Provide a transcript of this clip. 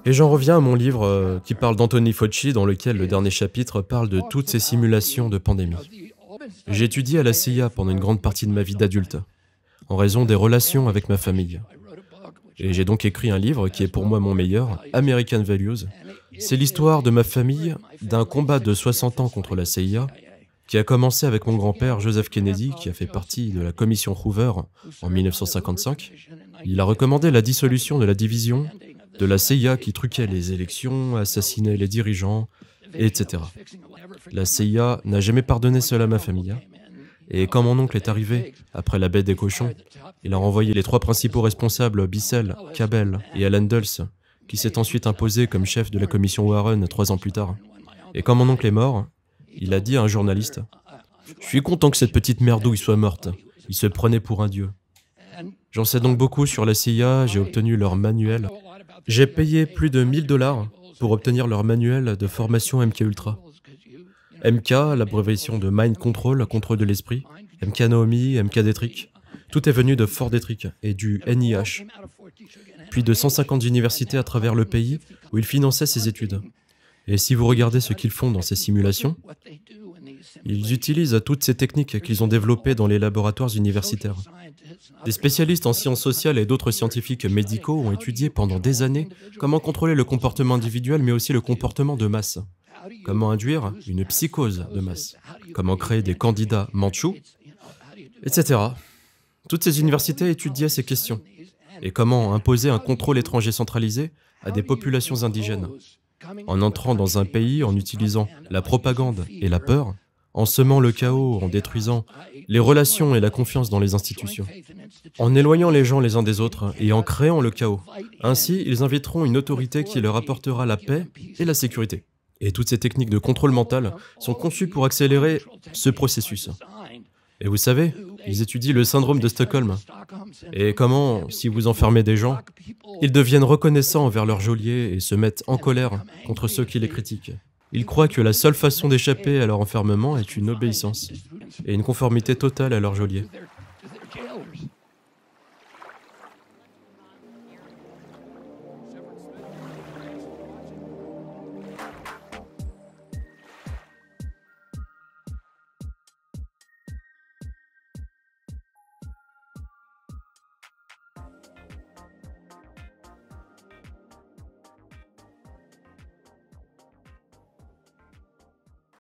Et j'en reviens à mon livre qui parle d'Anthony Fauci, dans lequel le dernier chapitre parle de toutes ces simulations de pandémie. J'ai étudié à la CIA pendant une grande partie de ma vie d'adulte, en raison des relations avec ma famille. Et j'ai donc écrit un livre qui est pour moi mon meilleur, American Values. C'est l'histoire de ma famille, d'un combat de 60 ans contre la CIA, qui a commencé avec mon grand-père Joseph Kennedy, qui a fait partie de la commission Hoover en 1955. Il a recommandé la dissolution de la division de la CIA qui truquait les élections, assassinait les dirigeants, etc. La CIA n'a jamais pardonné cela à ma famille. Et quand mon oncle est arrivé, après la baie des cochons, il a renvoyé les 3 principaux responsables, Bissell, Cabell et Alan Dulles, qui s'est ensuite imposé comme chef de la commission Warren 3 ans plus tard. Et quand mon oncle est mort, il a dit à un journaliste « Je suis content que cette petite merdouille soit morte. Il se prenait pour un dieu. » J'en sais donc beaucoup sur la CIA, j'ai obtenu leur manuel. J'ai payé plus de 1000 $ pour obtenir leur manuel de formation MKUltra. MK, l'abréviation de Mind Control, contrôle de l'esprit, MK Naomi, MK Detrick. Tout est venu de Fort Detrick et du NIH, puis de 150 universités à travers le pays où ils finançaient ces études. Et si vous regardez ce qu'ils font dans ces simulations, ils utilisent toutes ces techniques qu'ils ont développées dans les laboratoires universitaires. Des spécialistes en sciences sociales et d'autres scientifiques médicaux ont étudié pendant des années comment contrôler le comportement individuel mais aussi le comportement de masse. Comment induire une psychose de masse, comment créer des candidats mandchous, etc. Toutes ces universités étudiaient ces questions, et comment imposer un contrôle étranger centralisé à des populations indigènes, en entrant dans un pays en utilisant la propagande et la peur, en semant le chaos, en détruisant les relations et la confiance dans les institutions, en éloignant les gens les uns des autres et en créant le chaos. Ainsi, ils inviteront une autorité qui leur apportera la paix et la sécurité. Et toutes ces techniques de contrôle mental sont conçues pour accélérer ce processus. Et vous savez, ils étudient le syndrome de Stockholm. Et comment, si vous enfermez des gens, ils deviennent reconnaissants envers leur geôlier et se mettent en colère contre ceux qui les critiquent. Ils croient que la seule façon d'échapper à leur enfermement est une obéissance et une conformité totale à leur geôlier.